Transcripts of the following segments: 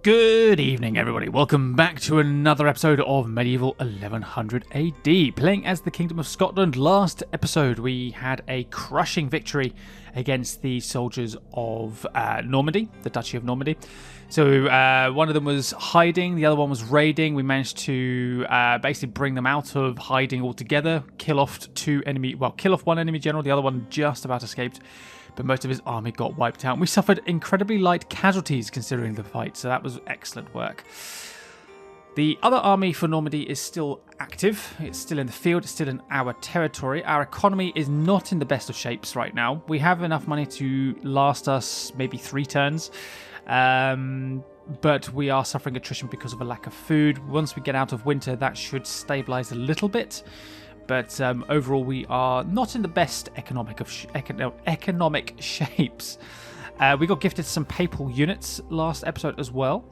Good evening, everybody. Welcome back to another episode of Medieval 1100 AD, playing as the Kingdom of Scotland. Last episode, we had a crushing victory against the soldiers of Normandy, the Duchy of Normandy. So one of them was hiding, the other one was raiding. We managed to basically bring them out of hiding altogether, kill off one enemy general, the other one just about escaped. But most of his army got wiped out. We suffered incredibly light casualties considering the fight, so that was excellent work. The other army for Normandy is still active. It's still in the field. It's still in our territory. Our economy is not in the best of shapes right now. We have enough money to last us maybe 3 turns, but we are suffering attrition because of a lack of food. Once we get out of winter, that should stabilize a little bit. But overall, we are not in the best economic shapes. We got gifted some papal units last episode as well.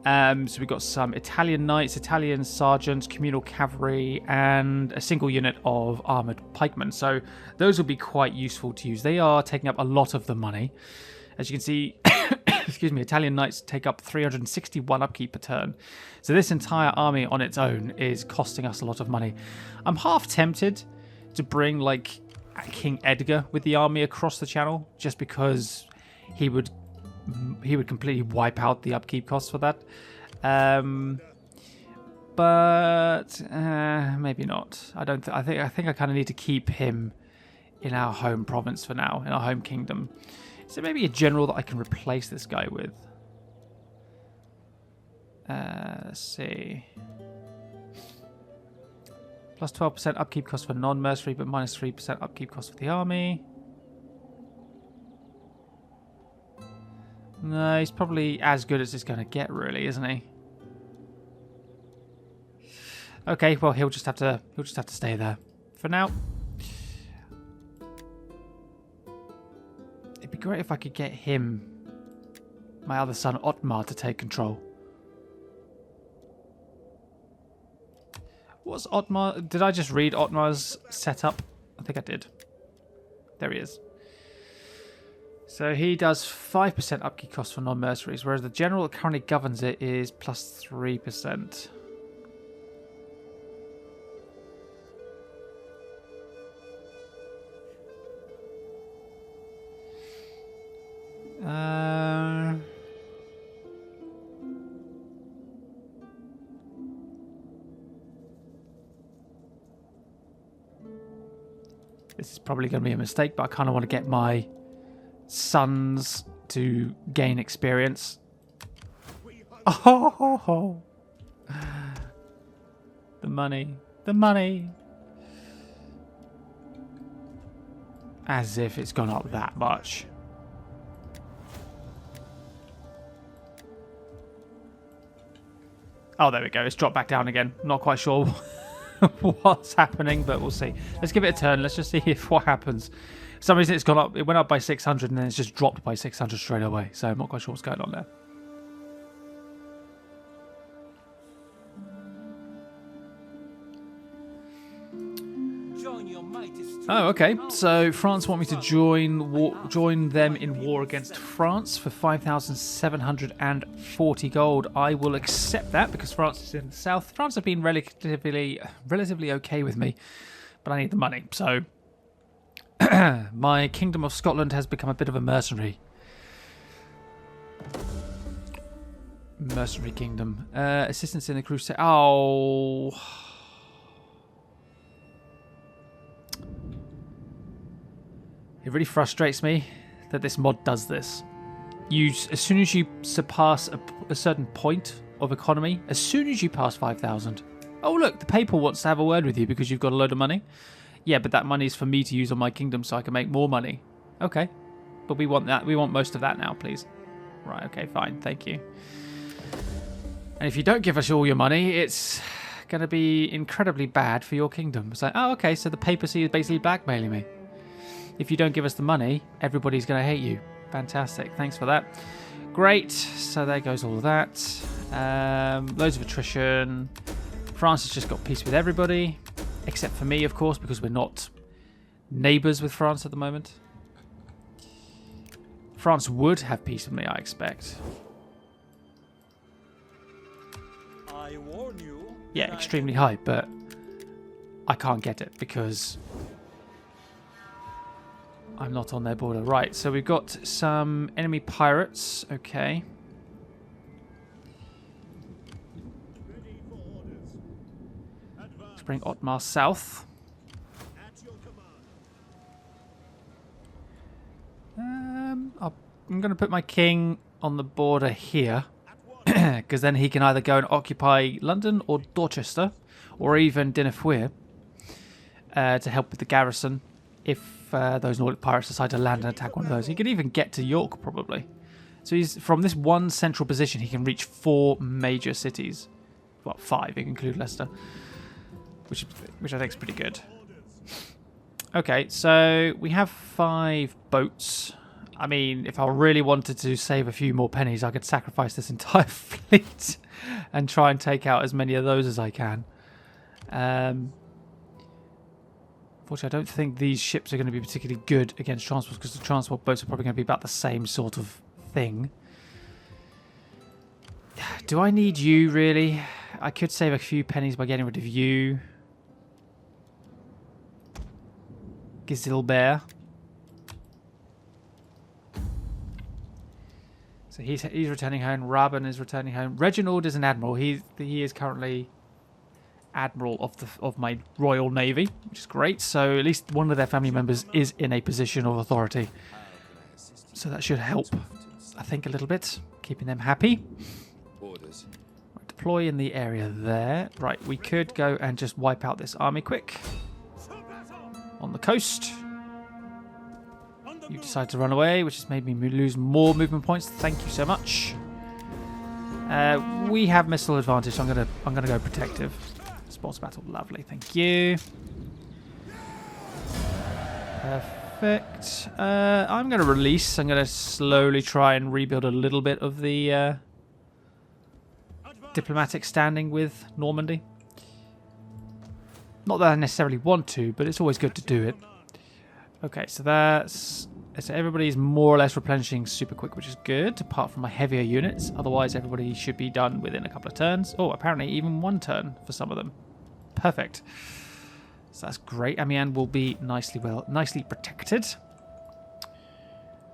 So we got some Italian knights, Italian sergeants, communal cavalry, and a single unit of armoured pikemen. So those will be quite useful to use. They are taking up a lot of the money. As you can see, excuse me, Italian knights take up 361 upkeep per turn. So this entire army on its own is costing us a lot of money. I'm half tempted to bring like King Edgar with the army across the channel, just because he would completely wipe out the upkeep costs for that. But maybe not. I think I kind of need to keep him in our home province for now, in our home kingdom. Is there maybe a general that I can replace this guy with? Let's see. Plus 12% upkeep cost for non-mercenary, but minus 3% upkeep cost for the army. No, he's probably as good as it's going to get, really, isn't he? Okay, well, he'll just have to stay there for now. It'd be great if I could get him, my other son Otmar, to take control. What's Otmar? Did I just read Otmar's setup? I think I did. There he is. So he does 5% upkeep cost for non-mercenaries, whereas the general that currently governs it is plus 3%. This is probably going to be a mistake, but I kind of want to get my sons to gain experience. Oh, the money, the money. As if it's gone up that much. Oh, there we go. It's dropped back down again. Not quite sure what's happening, but we'll see. Let's give it a turn. Let's just see if what happens. For some reason it's gone up. It went up by 600 and then it's just dropped by 600 straight away. So I'm not quite sure what's going on there. Oh, okay. So France want me to join them in war against France for 5,740 gold. I will accept that because France is in the south. France have been relatively okay with me, but I need the money. So my Kingdom of Scotland has become a bit of a mercenary kingdom. Assistance in the crusade. Oh. It really frustrates me that this mod does this. As soon as you surpass a certain point of economy, as soon as you pass 5,000, oh look, the papal wants to have a word with you because you've got a load of money. Yeah, but that money is for me to use on my kingdom so I can make more money. Okay, but we want that. We want most of that now, please. Right, okay, fine, thank you. And if you don't give us all your money, it's going to be incredibly bad for your kingdom. It's like, oh, okay, so the papacy is basically blackmailing me. If you don't give us the money, everybody's going to hate you. Fantastic. Thanks for that. Great. So there goes all of that. Loads of attrition. France has just got peace with everybody. Except for me, of course, because we're not neighbours with France at the moment. France would have peace with me, I expect. I warn you. Yeah, extremely high, but I can't get it because I'm not on their border. Right, so we've got some enemy pirates. Okay. Let's bring Otmar south. I'm going to put my king on the border here because then he can either go and occupy London or Dorchester or even Dinefwir to help with the garrison if those Nordic pirates decide to land and attack one of those. He could even get to York probably. So he's from this one central position he can reach 4 major cities. Well, 5 if you include Leicester, which I think is pretty good. Okay, so we have 5 boats. I mean, if I really wanted to save a few more pennies, I could sacrifice this entire fleet and try and take out as many of those as I can. Unfortunately, I don't think these ships are going to be particularly good against transport because the transport boats are probably going to be about the same sort of thing. Do I need you, really? I could save a few pennies by getting rid of you. Gizilbear. So he's returning home. Raben is returning home. Reginald is an admiral. He is currently admiral of my royal navy, which is great. So at least one of their family members is in a position of authority. So that should help, I think, a little bit, keeping them happy. Orders. Right, deploy in the area there. Right, we could go and just wipe out this army quick on the coast. You decide to run away, which has made me lose more movement points. Thank you so much. We have missile advantage, so I'm gonna go protective. Sports battle, lovely. Thank you. Perfect. I'm gonna release. I'm gonna slowly try and rebuild a little bit of the diplomatic standing with Normandy. Not that I necessarily want to, but it's always good to do it. Okay, so so everybody's more or less replenishing super quick, which is good, apart from my heavier units. Otherwise, everybody should be done within a couple of turns. Oh, apparently even 1 turn for some of them. Perfect. So that's great. Amiens will be nicely protected.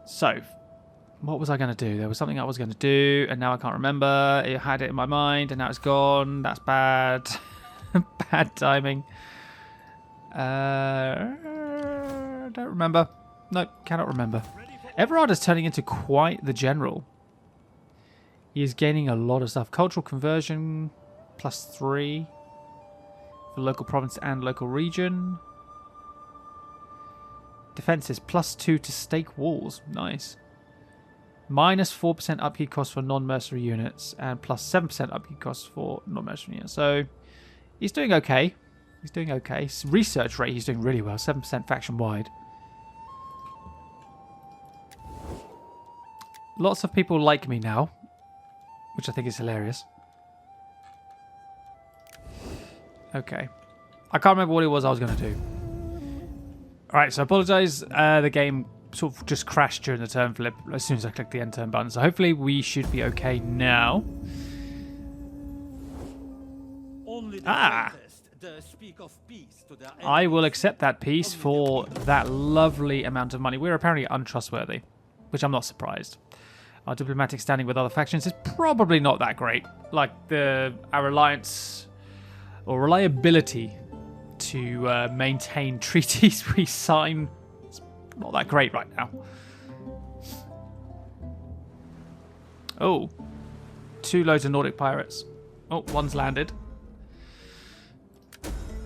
So, what was I going to do? There was something I was going to do, and now I can't remember. I had it in my mind, and now it's gone. That's bad. Bad timing. Don't remember. No, cannot remember. Everard is turning into quite the general. He is gaining a lot of stuff. Cultural conversion, +3 for local province and local region. Defenses, +2 to stake walls. Nice. -4% upkeep cost for non-mercenary units and +7% upkeep cost for non-mercenary units. So he's doing okay. He's doing okay. Research rate, he's doing really well. 7% faction-wide. Lots of people like me now, which I think is hilarious. Okay. I can't remember what it was I was going to do. Alright, so I apologise. The game sort of just crashed during the turn flip as soon as I clicked the end turn button. So hopefully we should be okay now. I will accept that peace for that lovely amount of money. We're apparently untrustworthy, which I'm not surprised. Our diplomatic standing with other factions is probably not that great. Like our reliance or reliability to maintain treaties we sign is not that great right now. Oh, 2 loads of Nordic pirates. Oh, one's landed.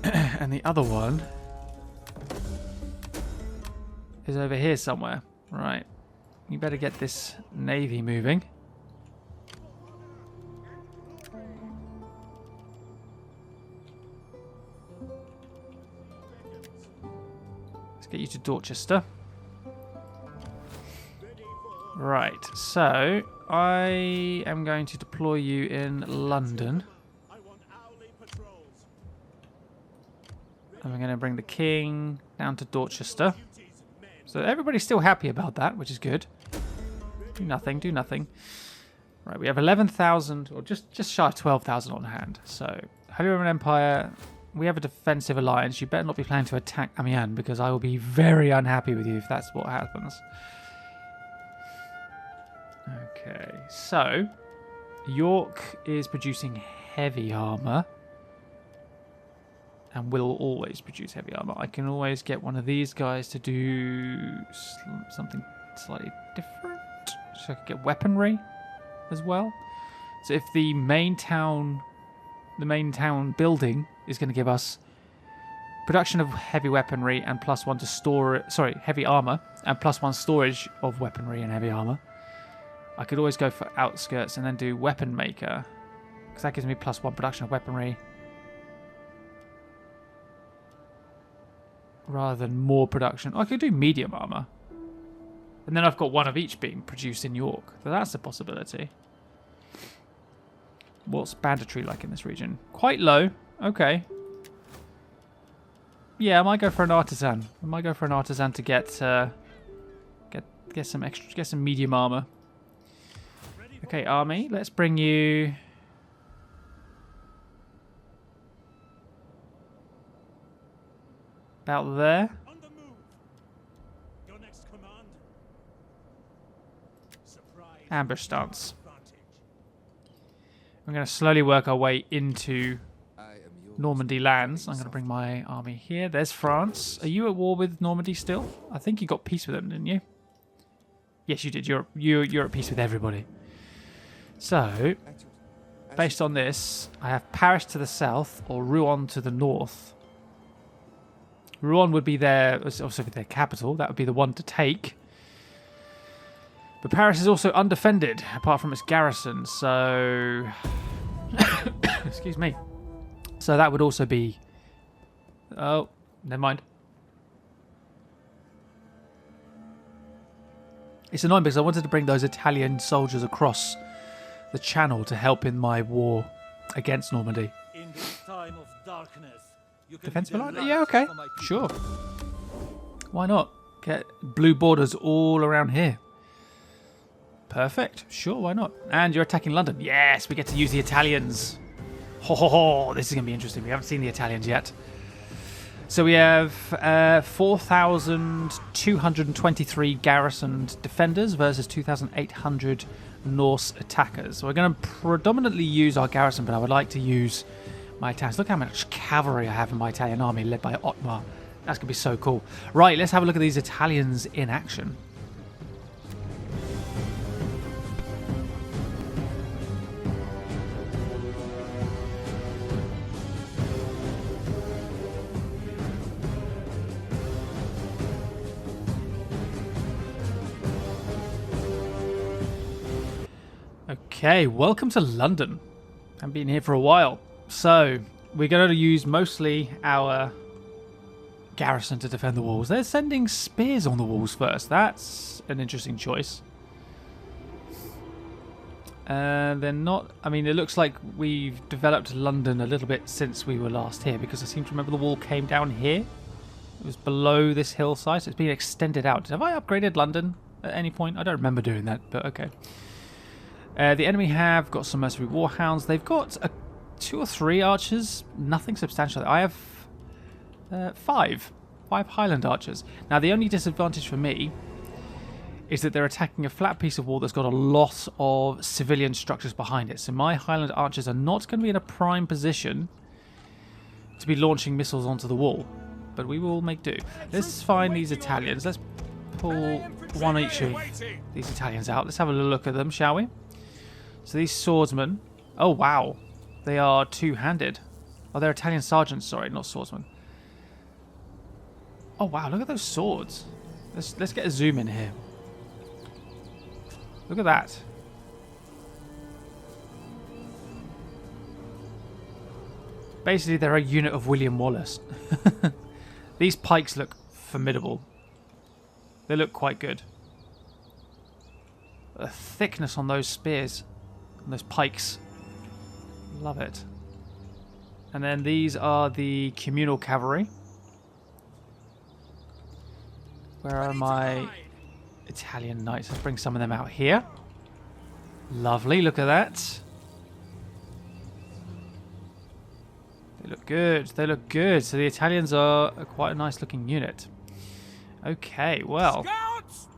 And the other one is over here somewhere. Right. You better get this navy moving. Let's get you to Dorchester. Right, so I am going to deploy you in London. And we're going to bring the king down to Dorchester. So everybody's still happy about that, which is good. Do nothing, do nothing. Right, we have 11,000, or just shy of 12,000 on hand. So, Holy Roman Empire, we have a defensive alliance. You better not be planning to attack Amiens, because I will be very unhappy with you if that's what happens. Okay, so York is producing heavy armor. And will always produce heavy armor. I can always get one of these guys to do something slightly different. So I could get weaponry as well. So if the main town building is going to give us production of heavy weaponry and +1 to store it, sorry, heavy armor and +1 storage of weaponry and heavy armor, I could always go for outskirts and then do weapon maker, because that gives me +1 production of weaponry rather than more production. I could do medium armor, and then I've got one of each being produced in York, so that's a possibility. What's banditry like in this region? Quite low. Okay. Yeah, I might go for an artisan. To get some medium armor. Okay, army. Let's bring you. About there. Ambush stance. We're going to slowly work our way into Normandy lands. I'm going to bring my army here. There's France. Are you at war with Normandy still? I think you got peace with them, didn't you? Yes, you did. You're at peace with everybody. So, based on this, I have Paris to the south or Rouen to the north. Rouen would be obviously their capital. That would be the one to take. But Paris is also undefended, apart from its garrison. So, excuse me. So that would also be. Oh, never mind. It's annoying because I wanted to bring those Italian soldiers across the channel to help in my war against Normandy. In this time of darkness. Defensive line? Yeah, okay. Sure. Why not? Get blue borders all around here. Perfect. Sure, why not? And you're attacking London. Yes, we get to use the Italians. Ho ho ho. This is going to be interesting. We haven't seen the Italians yet. So we have 4,223 garrisoned defenders versus 2,800 Norse attackers. So we're going to predominantly use our garrison, but I would like to use my Italians. Look how much cavalry I have in my Italian army, led by Otmar. That's going to be so cool. Right, let's have a look at these Italians in action. Okay, welcome to London. I've been here for a while. So, we're going to use mostly our garrison to defend the walls. They're sending spears on the walls first. That's an interesting choice. They're not... I mean, it looks like we've developed London a little bit since we were last here, because I seem to remember the wall came down here. It was below this hillside, so it's been extended out. Have I upgraded London at any point? I don't remember doing that, but okay. The enemy have got some mercenary warhounds. They've got 2 or 3 archers. Nothing substantial. I have 5 Highland archers. Now, the only disadvantage for me is that they're attacking a flat piece of wall that's got a lot of civilian structures behind it. So my Highland archers are not going to be in a prime position to be launching missiles onto the wall. But we will make do. Let's find these Italians. Let's pull one each of these Italians out. Let's have a look at them, shall we? So these swordsmen... Oh, wow. They are two-handed. Oh, they're Italian sergeants. Sorry, not swordsmen. Oh, wow. Look at those swords. Let's get a zoom in here. Look at that. Basically, they're a unit of William Wallace. These pikes look formidable. They look quite good. The thickness on those spears. And those pikes. Love it. And then these are the communal cavalry. Where are my Italian knights? Let's bring some of them out here. Lovely, look at that. They look good, they look good. So the Italians are quite a nice looking unit. Okay, well. Scouts!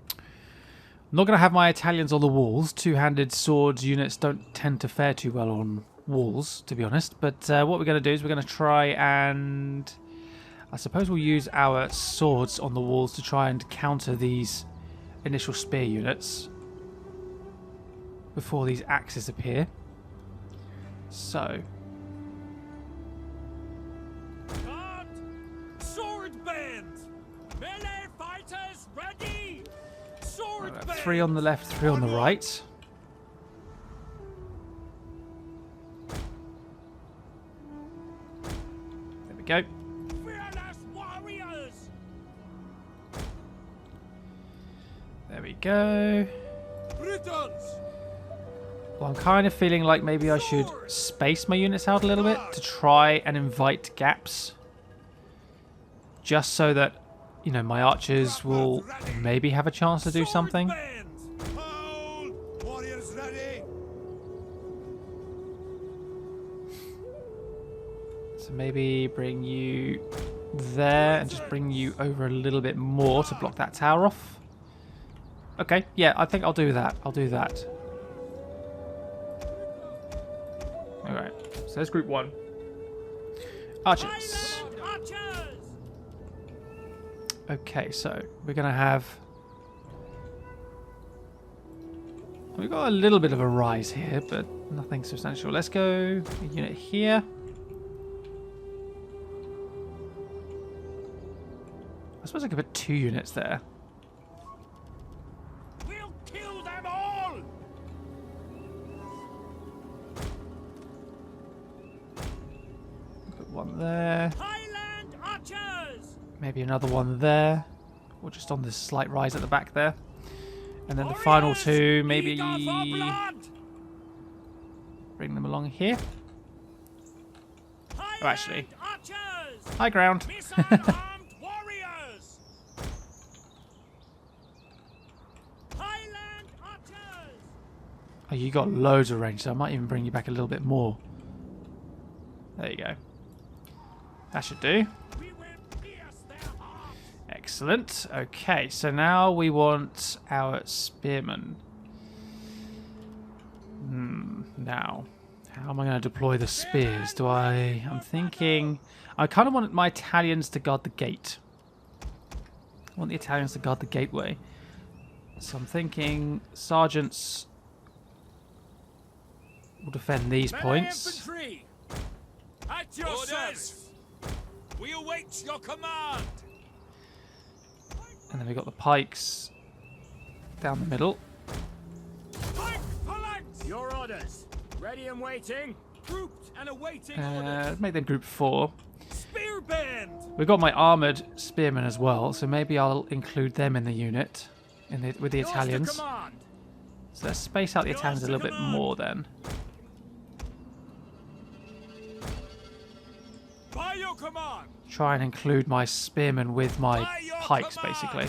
I'm not going to have my Italians on the walls. Two-handed swords units don't tend to fare too well on walls, to be honest. But what we're going to do is we're going to try and... I suppose we'll use our swords on the walls to try and counter these initial spear units before these axes appear. So... Guard! Sword band! Melee fighters ready! Sword band! 3 on the left, 3 on the right. There we go. Fearless warriors! There we go. Britons! Well, I'm kind of feeling like maybe I should space my units out a little bit to try and invite gaps. Just so that, you know, my archers will maybe have a chance to do something. Warriors ready! So maybe bring you there and just bring you over a little bit more to block that tower off. Okay, yeah, I think I'll do that. I'll do that. Alright, so there's group 1. Archers. Okay, so we're going to have... We've got a little bit of a rise here, but nothing substantial. Let's go a unit here. I suppose I could put 2 units there. We'll kill them all! Put 1 there. Highland archers! Maybe another 1 there. Or just on this slight rise at the back there. And then the final 2, maybe bring them along here. Oh, actually, high ground. Oh, you got loads of range, so I might even bring you back a little bit more. There you go. That should do. Excellent. Okay, so now we want our spearmen. Now, how am I going to deploy the spears? I'm thinking... I kind of want my Italians to guard the gate. I want the Italians to guard the gateway. So I'm thinking sergeants will defend these points. Infantry! At your service! We await your command! And then we've got the pikes down the middle. Pike phalanx! Your orders. Ready and waiting. Grouped and awaiting orders. Make them group 4. Spear band! We've got my armoured spearmen as well, so maybe I'll include them in the unit with the Italians. So let's space out the Italians a little bit more then. By your command! Try and include my spearmen with my pikes, basically.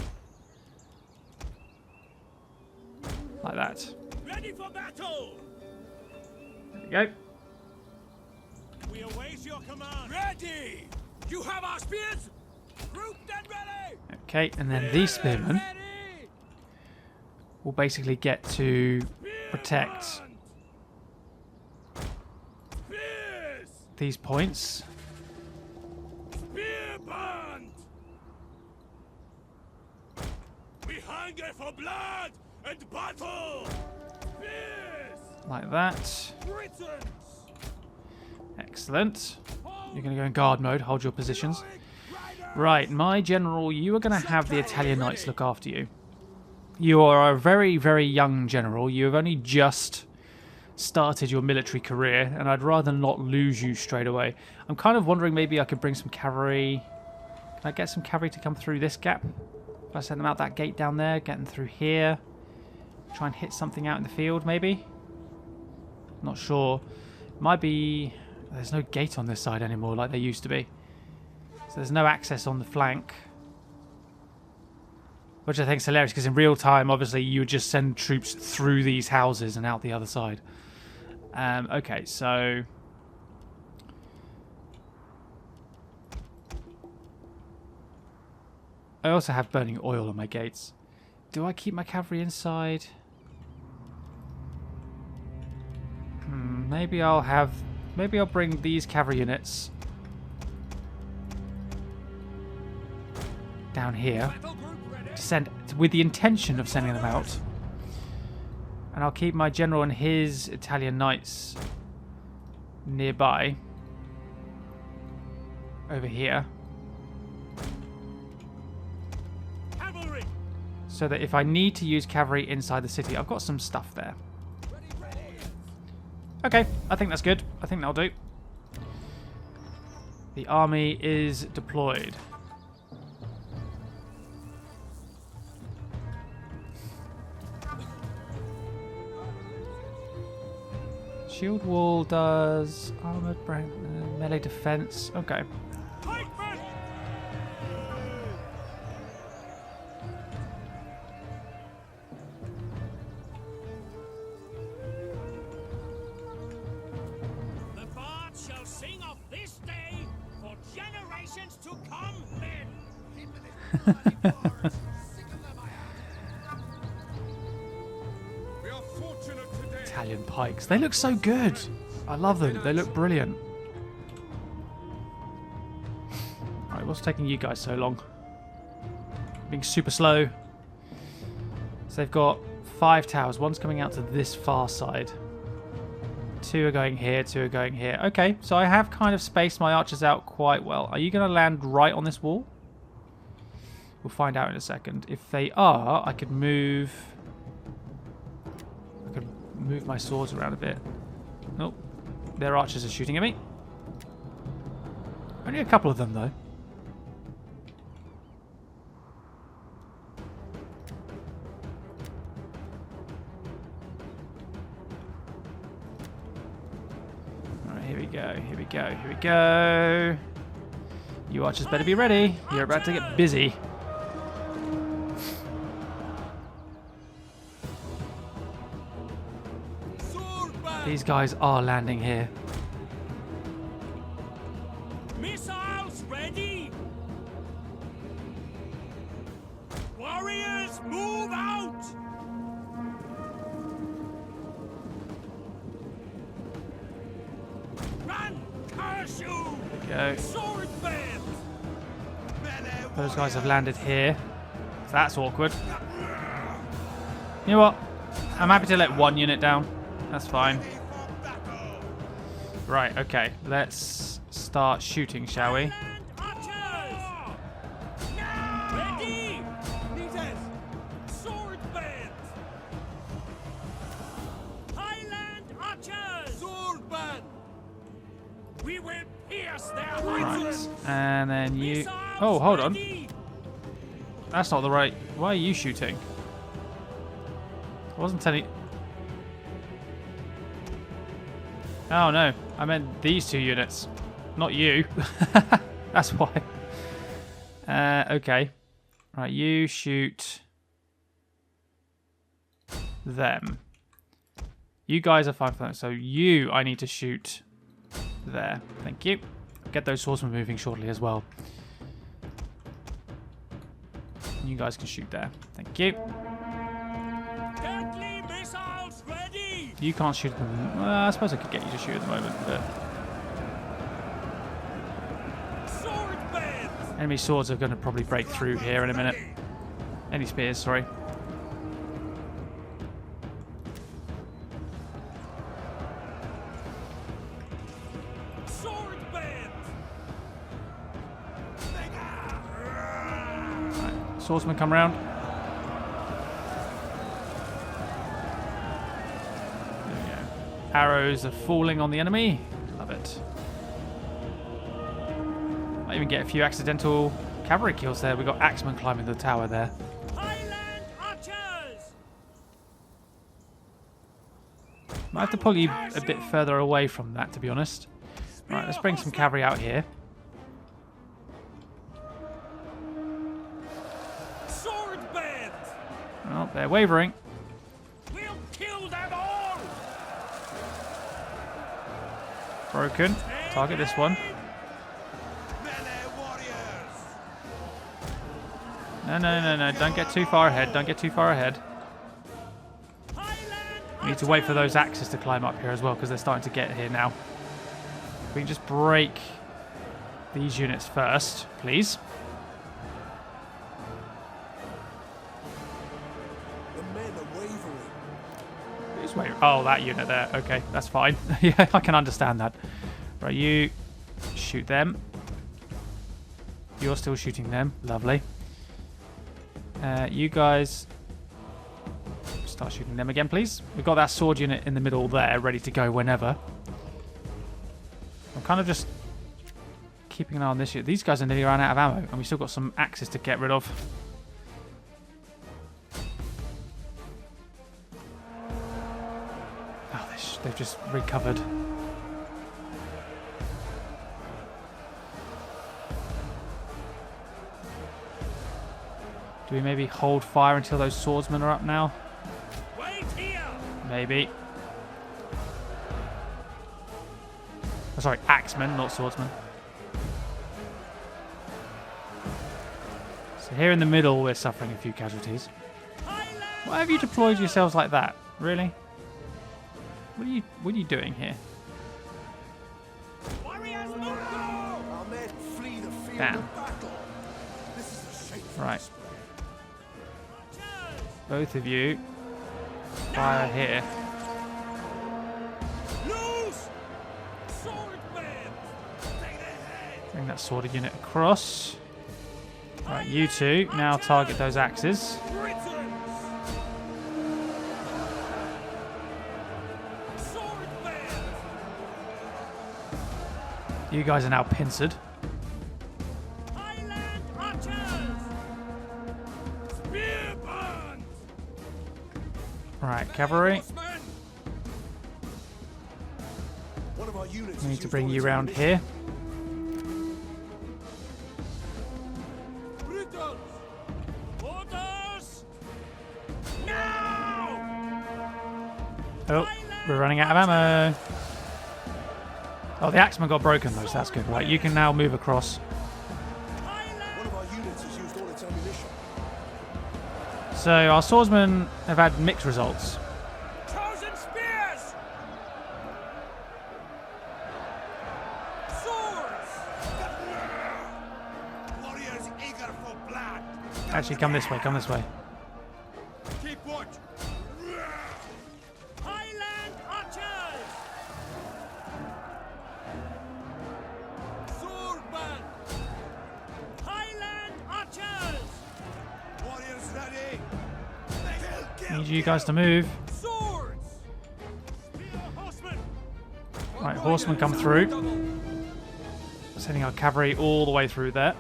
Like that. Ready for battle! There we go. We await your command. Ready! You have our spears? Grouped and ready! Okay, and then these spearmen will basically get to protect these points. Spear band! We hunger for blood and battle! Spears! Like that. Britons! Excellent. You're going to go in guard mode, hold your positions. Right, my general, you are going to have the Italian Knights look after you. You are a very, very young general. You have only just started your military career, and I'd rather not lose you straight away. I'm kind of wondering maybe I could bring some cavalry. Can I get some cavalry to come through this gap? If I send them out that gate down there, get them through here. Try and hit something out in the field, maybe? Not sure. Might be... There's no gate on this side anymore like there used to be. So there's no access on the flank. Which I think is hilarious, because in real time, obviously, you would just send troops through these houses and out the other side. Okay, so... I also have burning oil on my gates. Do I keep my cavalry inside? Maybe I'll have... Maybe I'll bring these cavalry units down here to send, with the intention of sending them out. And I'll keep my general and his Italian knights nearby over here. So that if I need to use cavalry inside the city, I've got some stuff there. Okay, I think that's good. I think that'll do. The army is deployed. Shield wall does armored melee defense. Okay. Italian pikes. They look so good. I love them. They look brilliant. Alright, what's taking you guys so long? Being super slow. So they've got 5 towers. One's coming out to this far side. 2 are going here. 2 are going here. Okay, so I have kind of spaced my archers out quite well. Are you going to land right on this wall? We'll find out in a second. If they are, I could move... move my swords around a bit. Nope. Their archers are shooting at me. Only a couple of them, though. Alright, here we go, here we go, here we go. You archers better be ready. You're about to get busy. These guys are landing here. Missiles ready. Warriors, move out. Run, curse you. There we go. Sword band. Those guys have landed here. That's awkward. You know what? I'm happy to let one unit down. That's fine. Right, okay. Let's start shooting, shall we? Ready! Sword band! Highland archers! Sword band! We will pierce their hearts! Right. And then you... Oh, hold on. That's not the right... Why are you shooting? I wasn't telling... Oh no, I meant these 2 units, not you. That's why. Okay. Right, you shoot them. You guys are fine for that. So you, I need to shoot there. Thank you. Get those swordsmen moving shortly as well. You guys can shoot there. Thank you. You can't shoot at them. Well, I suppose I could get you to shoot at the moment, but... Enemy swords are going to probably break through here in a minute. Enemy spears, sorry. Right, swordsman come round. Arrows are falling on the enemy. Love it. Might even get a few accidental cavalry kills there. We got axemen climbing the tower there. Highland archers! Might have to pull you a bit further away from that, to be honest. Right, let's bring some cavalry out here. Sword band! Oh, they're wavering. We'll kill them all. Broken. Target this one. Melee warriors. No. Don't get too far ahead. Don't get too far ahead. We need to wait for those axes to climb up here as well, because they're starting to get here now. We can just break these units first, please. The men are wavering. Who's wavering? Oh, that unit there. Okay, that's fine. Yeah, I can understand that. Right, you shoot them. You're still shooting them. Lovely. You guys start shooting them again, please. We've got that sword unit in the middle there, ready to go whenever. I'm kind of just keeping an eye on this unit. These guys are nearly run out of ammo, and we've still got some axes to get rid of. Oh, they've just recovered. Do we maybe hold fire until those swordsmen are up now? Wait here. Maybe. Oh, sorry, axemen, not swordsmen. So here in the middle, we're suffering a few casualties. Why have you deployed yourselves like that? Really? What are you doing here? Warriors, no go. Our men flee the field Damn. of battle. This is a shameful Right. display. Both of you fire here. Loose! Swordmen! Take their head! Bring that sword unit across. Right, you two now target those axes. Britons! Swordmen! You guys are now pincered. Highland archers! Spearbands! Right, cavalry. Horsemen! One of our units We need has to used bring all you its round ammunition. here. Britons! Orders! Now! Oh, we're running out of ammo. Oh, the axeman got broken though, so that's good. Right, you can now move across. One of our units has used all its ammunition. So our swordsmen have had mixed results. Chosen spears! Swords! Warriors eager for blood! Actually, come this way, come this way. Keep watch! Highland archers! Swordman! Highland archers! Warriors ready! Kill, Need you guys to move. Swords! Spear horsemen! Right, horsemen come through. Sending our cavalry all the way through there.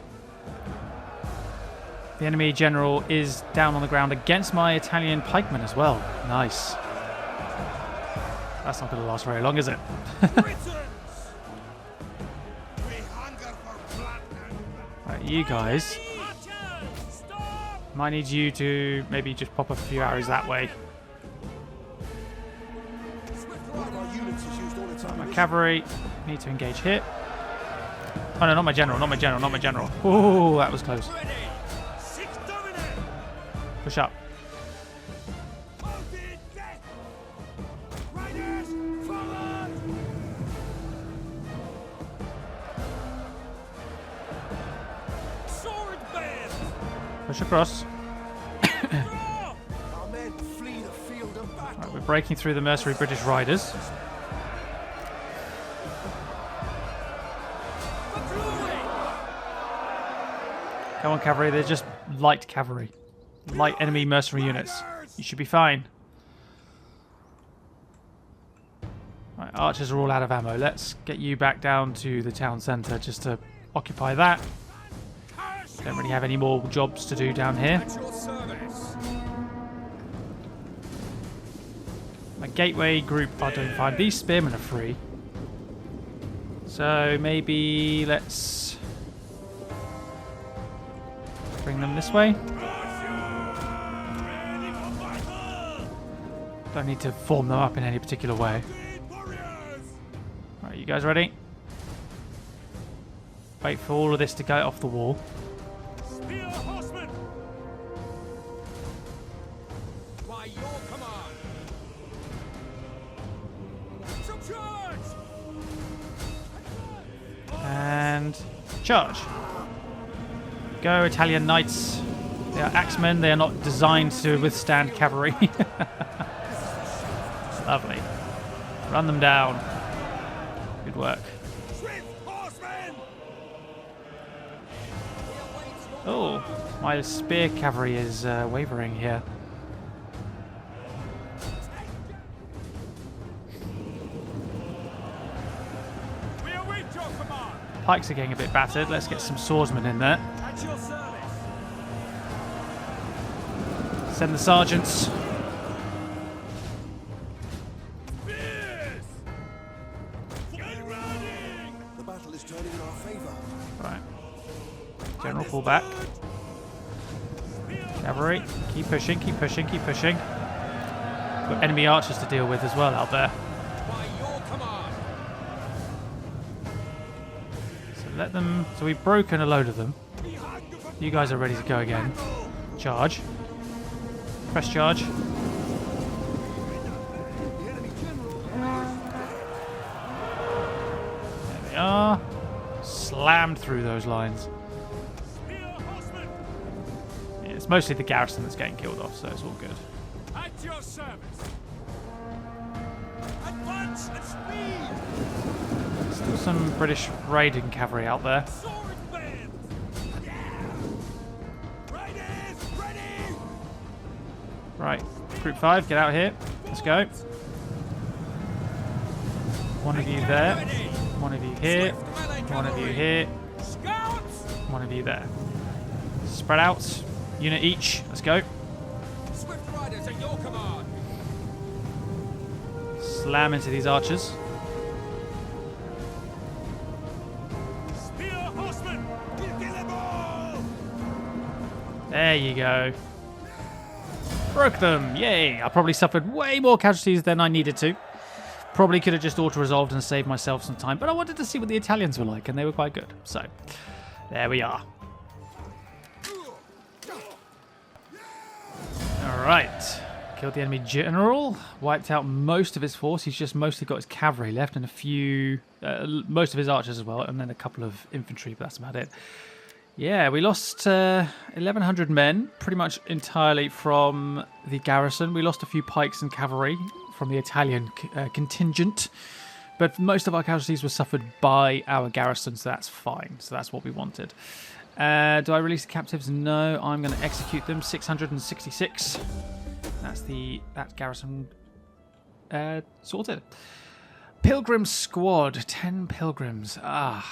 The enemy general is down on the ground against my Italian pikemen as well. Nice. That's not going to last very long, is it? Britons! We hunger for blood and Right, you guys. archers! Stop! Might need you to maybe just pop a few arrows that way. One of our units has used all its My ammunition. cavalry need to engage here. Oh no, not my general, not my general, not my general. Ooh, that was close. Ready! Six dominant! Push up. Mounted death! Riders, forward! Sword band! Push across. Draw! Our men flee the field of battle. Right, we're breaking through the mercenary British riders. For glory! Come on, cavalry. They're just light cavalry. Light enemy mercenary units. You should be fine. Right, archers are all out of ammo. Let's get you back down to the town centre just to occupy that. Don't really have any more jobs to do down here. At your service! My gateway group are doing fine. These spearmen are free. So maybe let's bring them this way. Don't need to form them up in any particular way. Alright, you guys ready? Wait for all of this to go off the wall. Spear horsemen! By your command! Some charge! And charge. Go, Italian knights. They are axemen. They are not designed to withstand cavalry. Lovely. Run them down. Good work. Oh, my spear cavalry is wavering here. We await your command. Pikes are getting a bit battered. Let's get some swordsmen in there. At your service. Send the sergeants. Spears! Get ready! The battle is turning in our favor. Right. General, pull back. Cavalry, keep pushing, keep pushing, keep pushing. Got enemy archers to deal with as well out there. By your command. So let them. So we've broken a load of them. You guys are ready to go again. Charge. Press charge. There they are. Slammed through those lines. Yeah, it's mostly the garrison that's getting killed off, so it's all good. At your service. Advance at speed. Still some British raiding cavalry out there. Sword band. Yeah. Riders, ready. Right, Group 5, get out here. Let's go. One of you there. One of you here. One of you here. Scouts. One of you there. Spread out. Unit each. Let's go. Swift riders at your command. Slam into these archers. Spear horsemen. We'll kill them all. There you go. Broke them. Yay. I probably suffered way more casualties than I needed to. Probably could have just auto-resolved and saved myself some time, but I wanted to see what the Italians were like, and they were quite good. So, there we are. Alright. Killed the enemy general. Wiped out most of his force. He's just mostly got his cavalry left and a few... most of his archers as well, and then a couple of infantry, but that's about it. Yeah, we lost 1,100 men, pretty much entirely from the garrison. We lost a few pikes and cavalry from the Italian contingent, but most of our casualties were suffered by our garrison, so that's fine. So that's what we wanted. Do I release the captives? No, I'm going to execute them. 666. That's garrison sorted. Pilgrim squad, 10 pilgrims. I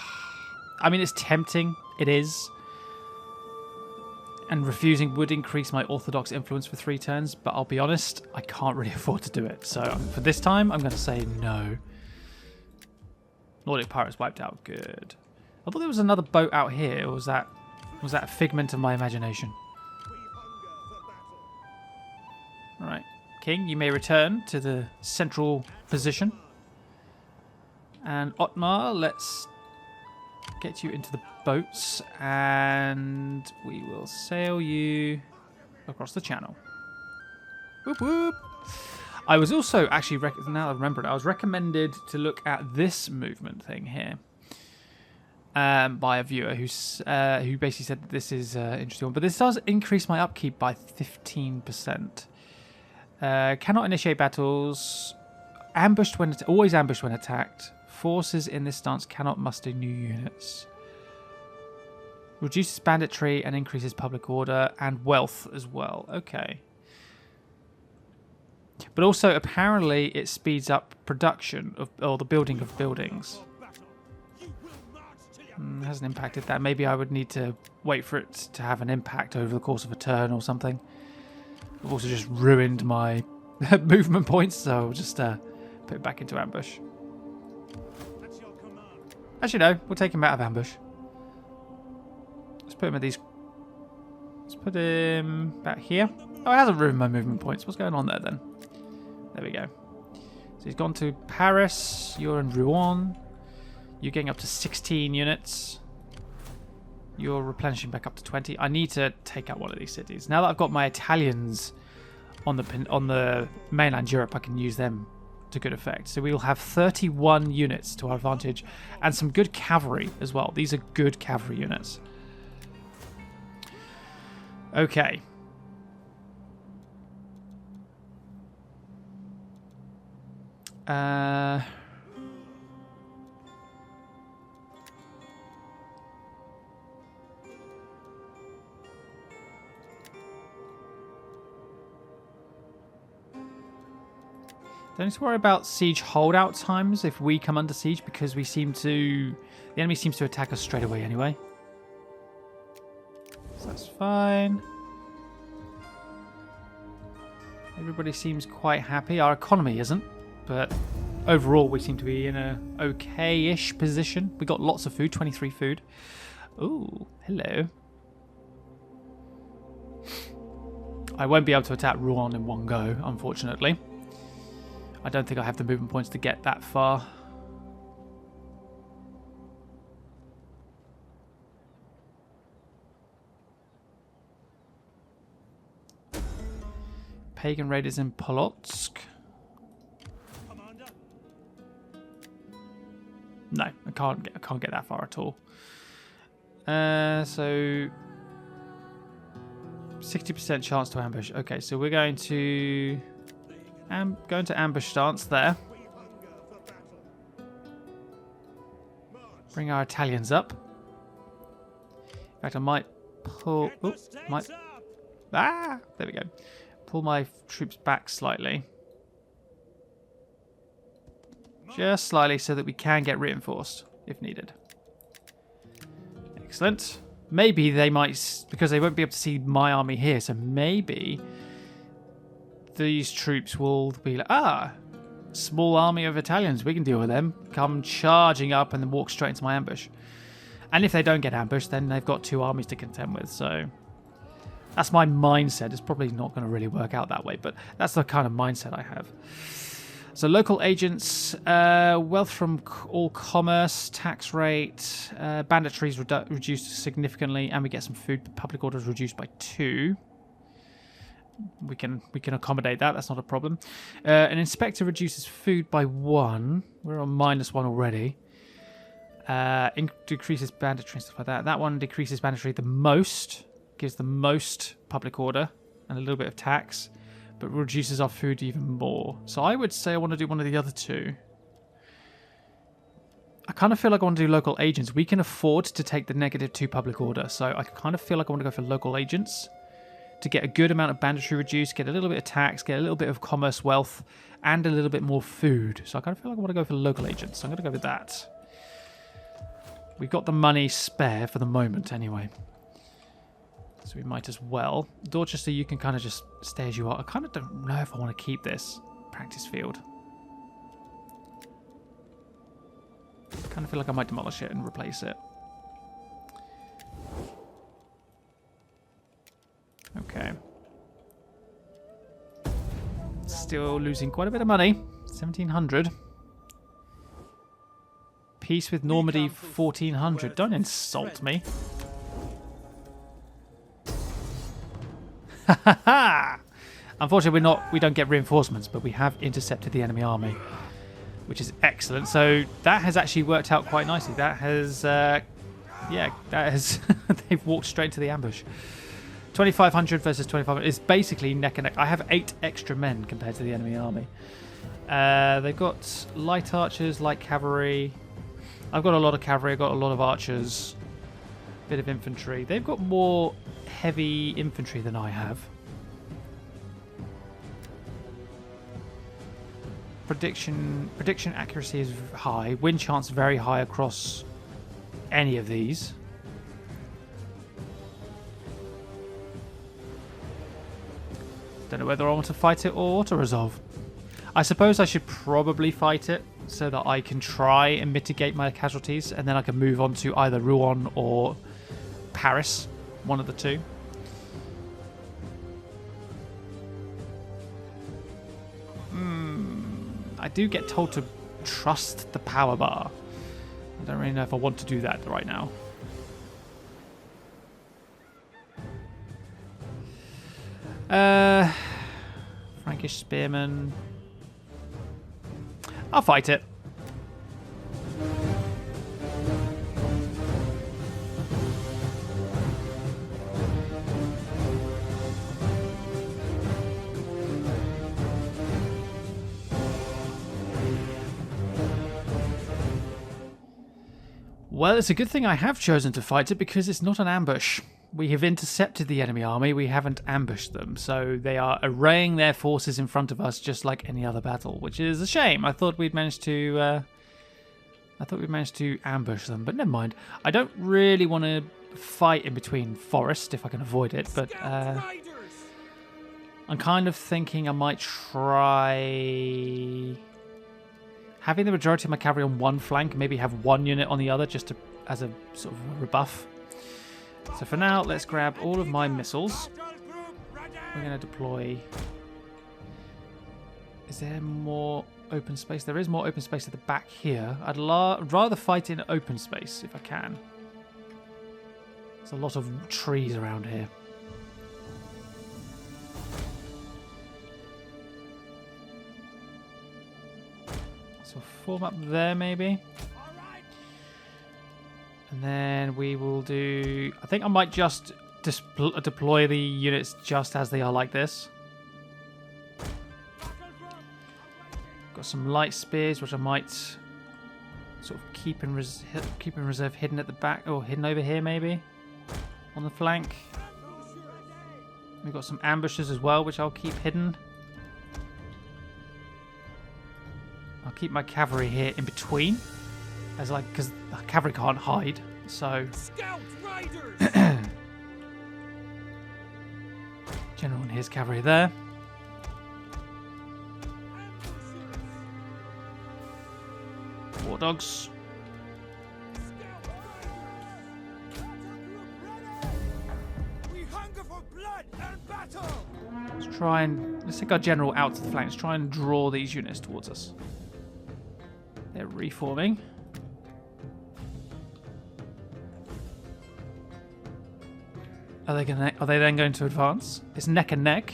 mean, it's tempting. It is. And refusing would increase my Orthodox influence for 3 turns, but I'll be honest, I can't really afford to do it. So for this time, I'm going to say no. Nordic pirates wiped out. Good. I thought there was another boat out here, or was that a figment of my imagination? Alright. King, you may return to the central position. And Otmar, let's get you into the boats, and we will sail you across the channel. Whoop whoop. I was also actually, now I remember it, I was recommended to look at this movement thing here by a viewer who basically said that this is an interesting one, but this does increase my upkeep by 15%. Cannot initiate battles. Ambushed when always ambushed when attacked. Forces in this stance cannot muster new units. Reduces banditry and increases public order and wealth as well. Okay. But also, apparently, it speeds up production or the building of buildings. Hasn't impacted that. Maybe I would need to wait for it to have an impact over the course of a turn or something. I've also just ruined my movement points, so I'll just put it back into ambush. Actually, no, we'll take him out of ambush. Let's put him at these. Let's put him back here. Oh, it hasn't ruined my movement points. What's going on there then? There we go. So he's gone to Paris. You're in Rouen. You're getting up to 16 units. You're replenishing back up to 20. I need to take out one of these cities. Now that I've got my Italians on the mainland Europe, I can use them to good effect. So we'll have 31 units to our advantage and some good cavalry as well. These are good cavalry units. Okay. Don't need to worry about siege holdout times if we come under siege, because the enemy seems to attack us straight away anyway. So that's fine. Everybody seems quite happy. Our economy isn't, but overall we seem to be in a okay-ish position. We got lots of food, 23 food. Ooh, hello. I won't be able to attack Rouen in one go, unfortunately. I don't think I have the movement points to get that far. Pagan raiders in Polotsk. Commander. No, I can't get that far at all. So 60% chance to ambush. Okay, so we're going to ambush stance there. Bring our Italians up. In fact, I might pull. There we go. Pull my troops back slightly. Just slightly, so that we can get reinforced if needed. Excellent. Maybe they might, because they won't be able to see my army here, so maybe these troops will be like, small army of Italians, we can deal with them. Come charging up and then walk straight into my ambush. And if they don't get ambushed, then they've got two armies to contend with, so that's my mindset. It's probably not going to really work out that way, but that's the kind of mindset I have. So local agents, wealth from all commerce, tax rate, banditry is reduced significantly, and we get some food. Public orders reduced by 2. We can accommodate that. That's not a problem. An inspector reduces food by 1. We're on -1 already. Decreases banditry and stuff like that. That one decreases banditry the most. Gives the most public order and a little bit of tax, but reduces our food even more. So I would say I want to do one of the other two. I kind of feel like I want to do local agents. We can afford to take the -2 public order, so I kind of feel like I want to go for local agents to get a good amount of banditry reduced, get a little bit of tax, get a little bit of commerce wealth, and a little bit more food. So I kind of feel like I want to go for local agents. So I'm going to go with that. We've got the money spare for the moment anyway, so we might as well. Dorchester, you can kind of just stay as you are. I kind of don't know if I want to keep this practice field. I kind of feel like I might demolish it and replace it. Okay. Still losing quite a bit of money. 1,700. Peace with Normandy, 1,400. Don't insult me. Unfortunately, we don't get reinforcements, but we have intercepted the enemy army, which is excellent. So that has actually worked out quite nicely. That has, they've walked straight into the ambush. 2,500 versus 2,500 is basically neck and neck. I have 8 extra men compared to the enemy army. They've got light archers, light cavalry. I've got a lot of cavalry. I've got a lot of archers. Bit of infantry. They've got more heavy infantry than I have. Prediction accuracy is high. Win chance very high across any of these. Don't know whether I want to fight it or auto-resolve. I suppose I should probably fight it so that I can try and mitigate my casualties, and then I can move on to either Rouen or Paris, one of the two. do get told to trust the power bar. I don't really know if I want to do that right now. Frankish spearman. I'll fight it. Well, it's a good thing I have chosen to fight it because it's not an ambush. We have intercepted the enemy army, we haven't ambushed them, so they are arraying their forces in front of us just like any other battle, which is a shame. I thought we'd managed to ambush them, but never mind. I don't really want to fight in between forest if I can avoid it, but I'm kind of thinking I might try having the majority of my cavalry on one flank, maybe have one unit on the other just to, as a sort of rebuff. So for now, let's grab all of my missiles. We're going to deploy... Is there more open space? There is more open space at the back here. I'd rather fight in open space if I can. There's a lot of trees around here. So form up there maybe. And then we will do... I think I might just deploy the units just as they are like this. Got some light spears, which I might sort of keep in reserve hidden at the back, or hidden over here maybe, on the flank. We've got some ambushes as well, which I'll keep hidden. I'll keep my cavalry here in between. As like, because the cavalry can't hide, so General and his cavalry there. War dogs. Let's take our general out to the flanks. Try and draw these units towards us. They're reforming. Are they then going to advance? It's neck and neck.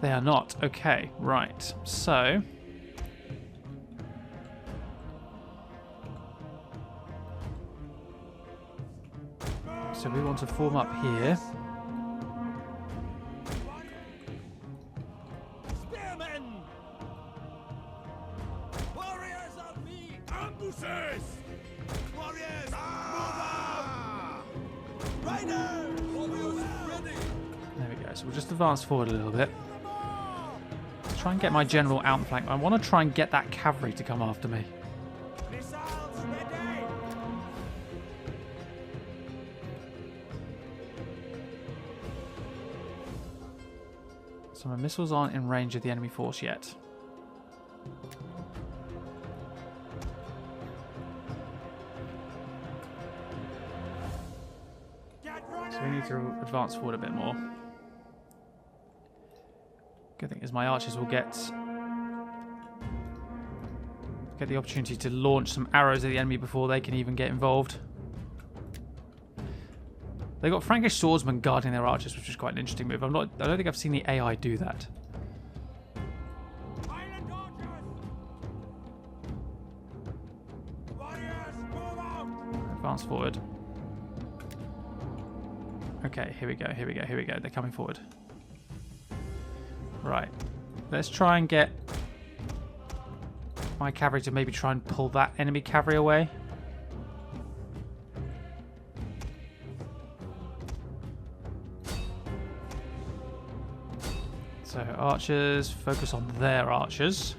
They are not. Okay, right. So we want to form up here. Advance forward a little bit. Let's try and get my general out and flank. I want to try and get that cavalry to come after me. So my missiles aren't in range of the enemy force yet. So we need to advance forward a bit more. Good thing is my archers will get the opportunity to launch some arrows at the enemy before they can even get involved. They've got Frankish swordsmen guarding their archers, which is quite an interesting move. I don't think I've seen the AI do that. Advance forward. Okay, here we go. They're coming forward. Right, let's try and get my cavalry to maybe try and pull that enemy cavalry away. So archers, focus on their archers.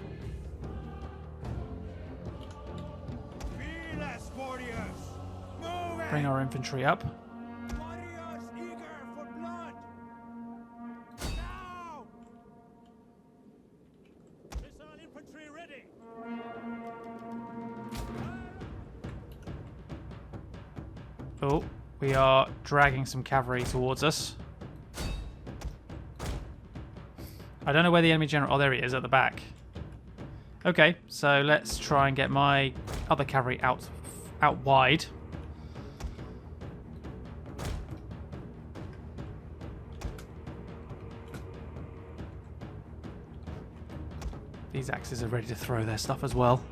Bring our infantry up. Oh, we are dragging some cavalry towards us. I don't know where the enemy general... Oh, there he is at the back. Okay, so let's try and get my other cavalry out wide. These axes are ready to throw their stuff as well.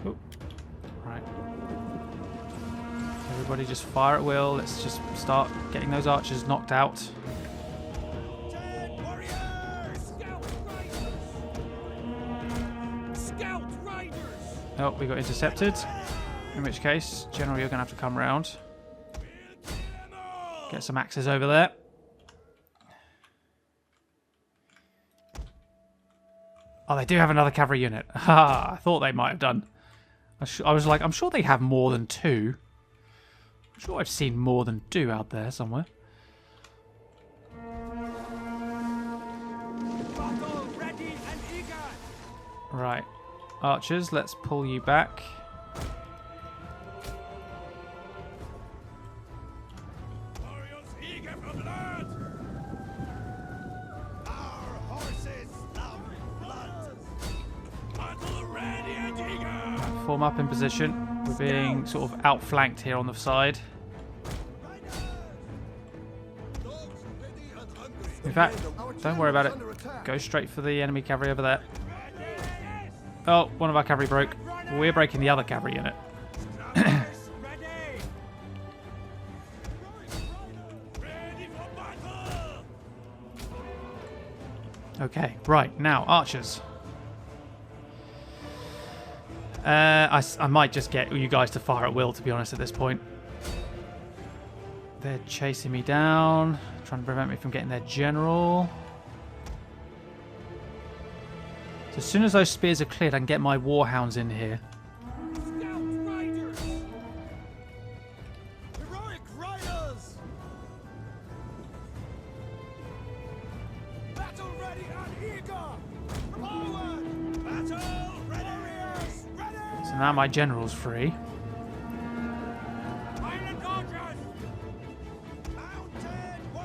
Oh, right. Everybody just fire at will. Let's just start getting those archers knocked out. Oh, we got intercepted. In which case, General, you're going to have to come round. Get some axes over there. Oh, they do have another cavalry unit. Ha! I thought they might have done. I was like, I'm sure they have more than two. I'm sure I've seen more than two out there somewhere. Right. Archers, let's pull you back. Form up in position. We're being sort of outflanked here on the side. In fact, don't worry about it. Go straight for the enemy cavalry over there. Oh, one of our cavalry broke. We're breaking the other cavalry unit. Okay, right, now, archers. I might just get you guys to fire at will, to be honest, at this point. They're chasing me down, trying to prevent me from getting their general. So as soon as those spears are cleared, I can get my warhounds in here. Heroic riders! Battle ready and eager! Forward! Battle ready! Ready! So now my general's free.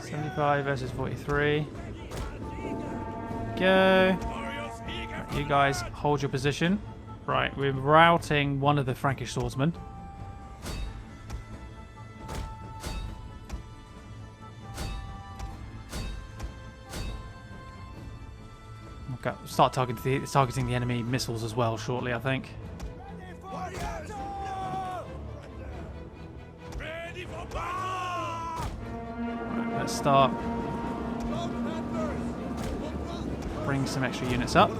75 versus 43. Go. You guys hold your position. Right, we're routing one of the Frankish swordsmen. Okay, start targeting the enemy missiles as well shortly, I think. Right, let's start. Bring some extra units up.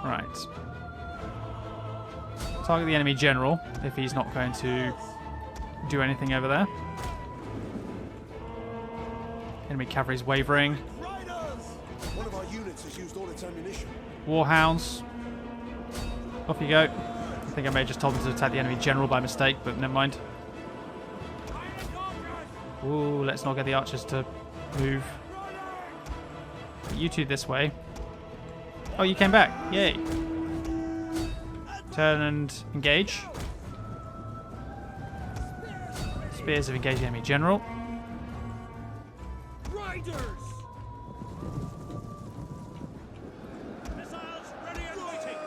Right. Target the enemy general if he's not going to do anything over there. Enemy cavalry's wavering. One of our units has used all its ammunition. Warhounds. Off you go. I think I may have just told them to attack the enemy general by mistake, but never mind. Ooh, let's not get the archers to move. You two this way. Oh, you came back. Yay. Turn and engage. Spears have engaged the enemy general. Riders! Missiles ready and waiting!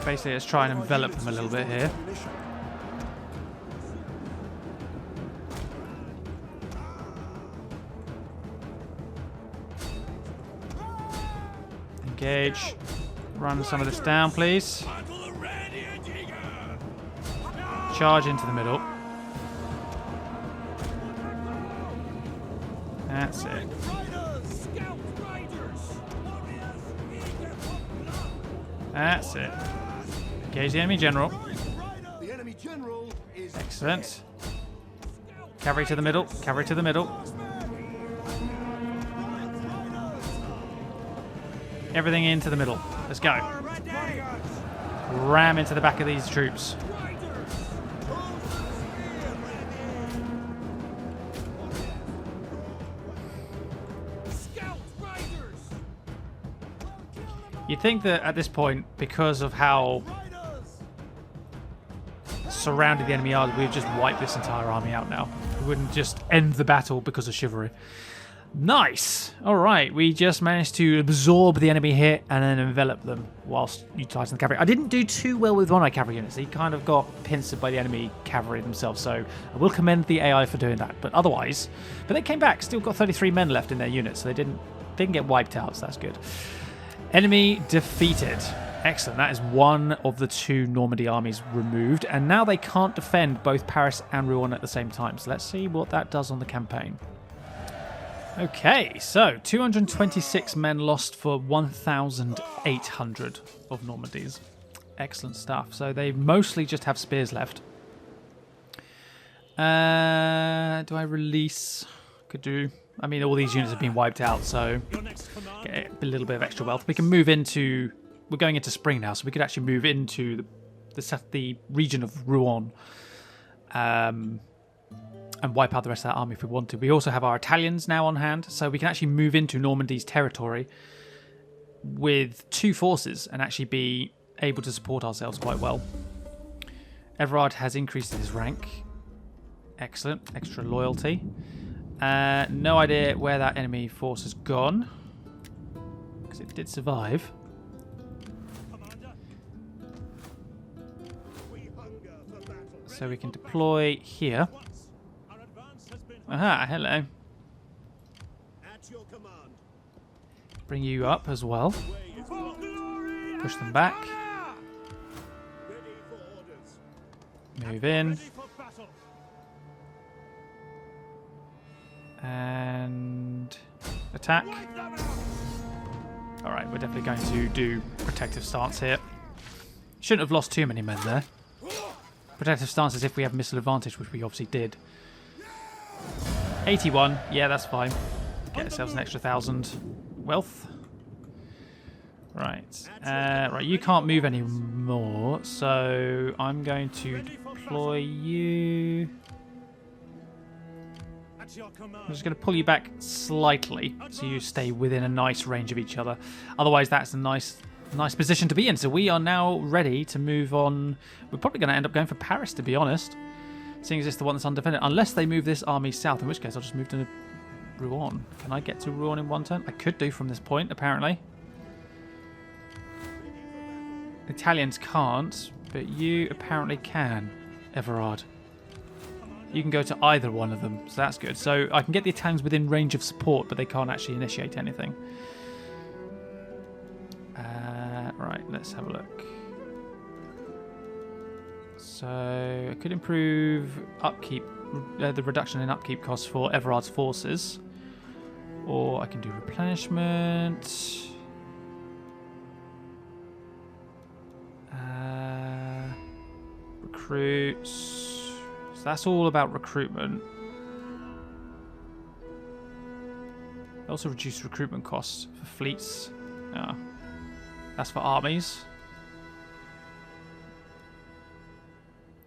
Basically, let's try and envelop them a little bit here. Engage. Run some of this down, please. Charge into the middle. That's it. That's it. Engage the enemy general. The enemy general is Excellent. Cavalry to the middle. Cavalry to the middle. Everything into the middle. Let's go. Ram into the back of these troops. You'd think that at this point, because of how surrounded the enemy army, we'd just wipe this entire army out now. We wouldn't just end the battle because of chivalry. Nice! Alright, we just managed to absorb the enemy hit and then envelop them whilst utilising the cavalry. I didn't do too well with one of my cavalry units. He kind of got pincered by the enemy cavalry themselves, so I will commend the AI for doing that. But otherwise, they came back, still got 33 men left in their unit, so they didn't get wiped out, so that's good. Enemy defeated. Excellent. That is one of the 2 Normandy armies removed, and now they can't defend both Paris and Rouen at the same time. So let's see what that does on the campaign. Okay, so 226 men lost for 1,800 of Normandy's. Excellent stuff. So they mostly just have spears left. Do I release? Could do. I mean, all these units have been wiped out, so get a little bit of extra wealth. We can move into. We're going into spring now, so we could actually move into the region of Rouen. And wipe out the rest of that army if we want to. We also have our Italians now on hand, so we can actually move into Normandy's territory with 2 forces and actually be able to support ourselves quite well. Everard has increased his rank. Excellent. Extra loyalty. No idea where that enemy force has gone, because it did survive. So we can deploy here. Aha, hello. Bring you up as well. Push them back. Move in. And attack. Alright, we're definitely going to do protective stance here. Shouldn't have lost too many men there. Protective stance is if we have missile advantage, which we obviously did. 81, yeah, that's fine. Get ourselves an extra 1,000 wealth. Right. Right, you can't move anymore, so I'm going to deploy you. I'm just going to pull you back slightly so you stay within a nice range of each other. Otherwise, that's a nice position to be in. So we are now ready to move on. We're probably going to end up going for Paris, to be honest. Seeing as it's the one that's undefended. Unless they move this army south, in which case I'll just move to Rouen. Can I get to Rouen in one turn? I could do from this point, apparently. Italians can't, but you apparently can, Everard. You can go to either one of them, so that's good. So I can get the Italians within range of support, but they can't actually initiate anything. Right, let's have a look. So I could improve upkeep, the reduction in upkeep costs for Everard's forces, or I can do replenishment. Recruits. So that's all about recruitment. Also reduce recruitment costs for fleets. That's for armies.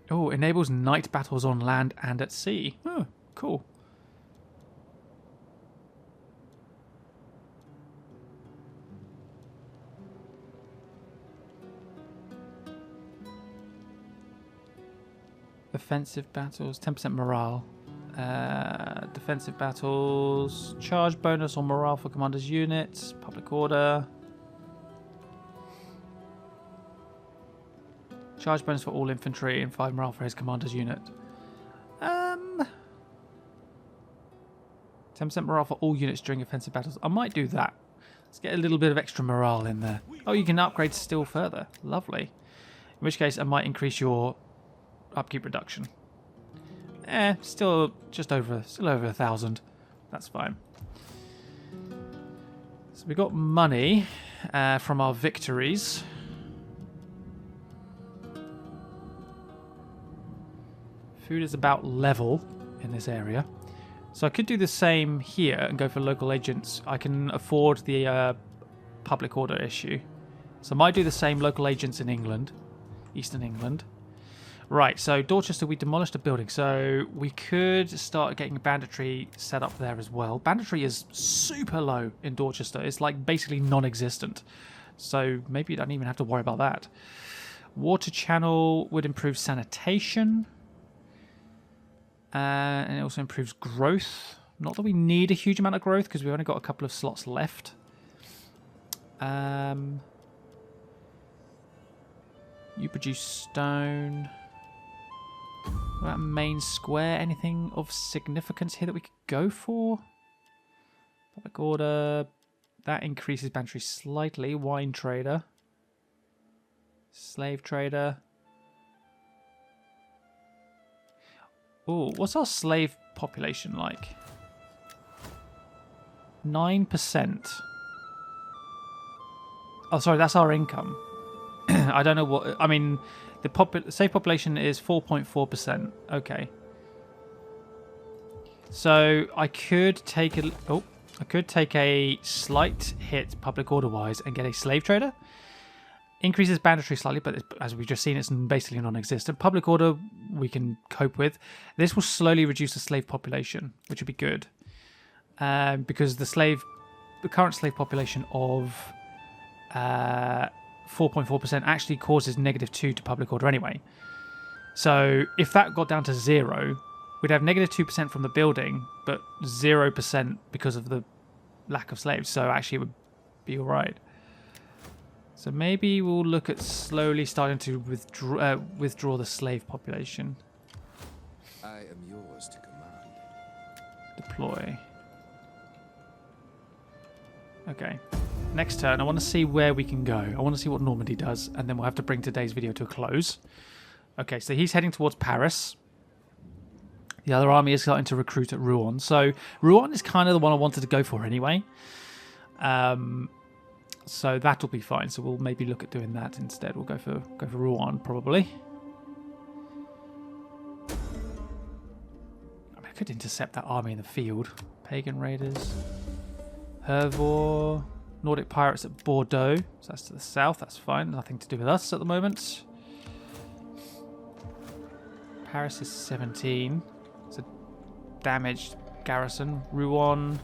Oh, enables night battles on land and at sea. Oh, cool. Offensive battles, 10% morale. Defensive battles, charge bonus on morale for commander's units. Public order. Charge bonus for all infantry and 5 morale for his commander's unit. 10% morale for all units during offensive battles. I might do that. Let's get a little bit of extra morale in there. Oh, you can upgrade still further. Lovely. In which case, I might increase your upkeep reduction. Still over 1,000. That's fine. So we got money from our victories. Food is about level in this area. So I could do the same here and go for local agents. I can afford the public order issue. So I might do the same local agents in England. Eastern England. Right, so Dorchester, we demolished a building. So we could start getting banditry set up there as well. Banditry is super low in Dorchester. It's like basically non-existent. So maybe you don't even have to worry about that. Water channel would improve sanitation. And it also improves growth. Not that we need a huge amount of growth because we've only got a couple of slots left. You produce stone. What about main square? Anything of significance here that we could go for? Public order. That increases banditry slightly. Wine trader. Slave trader. Oh, what's our slave population like? 9%. Oh, sorry, that's our income. I don't know what... I mean, the slave population is 4.4%. Okay. So, I could take a... Oh, I could take a slight hit public order-wise and get a slave trader. Increases banditry slightly, but as we've just seen, it's basically non-existent. Public order, we can cope with. This will slowly reduce the slave population, which would be good. Because the current slave population of 4.4% actually causes -2 to public order anyway. So if that got down to 0, we'd have -2% from the building, but 0% because of the lack of slaves. So actually it would be all right. So maybe we'll look at slowly starting to withdraw the slave population. I am yours to command. Deploy. Okay. Next turn, I want to see where we can go. I want to see what Normandy does, and then we'll have to bring today's video to a close. Okay, so he's heading towards Paris. The other army is starting to recruit at Rouen. So Rouen is kind of the one I wanted to go for anyway. So that'll be fine. So we'll maybe look at doing that instead. We'll go for Rouen probably. I mean, I could intercept that army in the field. Pagan raiders. Hervor. Nordic pirates at Bordeaux. So that's to the south. That's fine. Nothing to do with us at the moment. Paris is 17. It's a damaged garrison. Rouen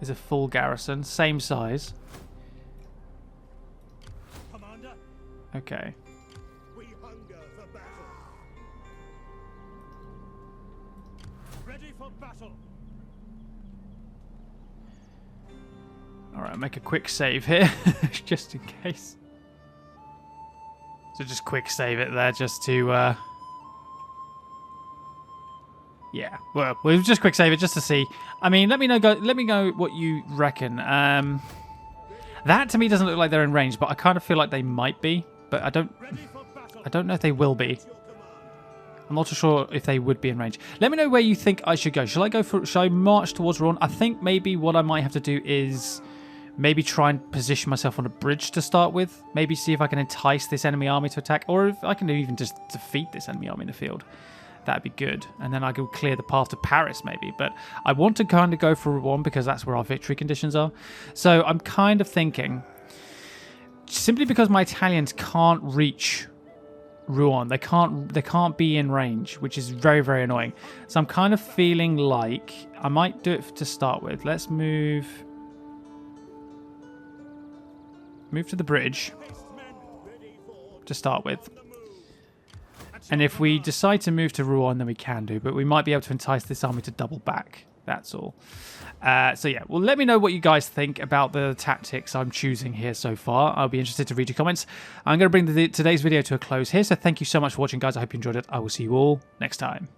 is a full garrison. Same size. Commander, Okay. we hunger for battle. Ready for battle. Alright, make a quick save here. Just in case. So just quick save it there just to... Yeah, well, we'll just quick save it just to see. I mean, let me know what you reckon. That to me doesn't look like they're in range, but I kind of feel like they might be. But I don't know if they will be. I'm not too sure if they would be in range. Let me know where you think I should go. Should I march towards Rouen? I think maybe what I might have to do is maybe try and position myself on a bridge to start with. Maybe see if I can entice this enemy army to attack, or if I can even just defeat this enemy army in the field. That'd be good. And then I could clear the path to Paris maybe. But I want to kind of go for Rouen because that's where our victory conditions are. So I'm kind of thinking, simply because my Italians can't reach Rouen, they can't be in range, which is very, very annoying. So I'm kind of feeling like I might do it to start with. Let's move to the bridge to start with. And if we decide to move to Rouen, then we can do. But we might be able to entice this army to double back. That's all. So yeah, well, let me know what you guys think about the tactics I'm choosing here so far. I'll be interested to read your comments. I'm going to bring today's video to a close here. So thank you so much for watching, guys. I hope you enjoyed it. I will see you all next time.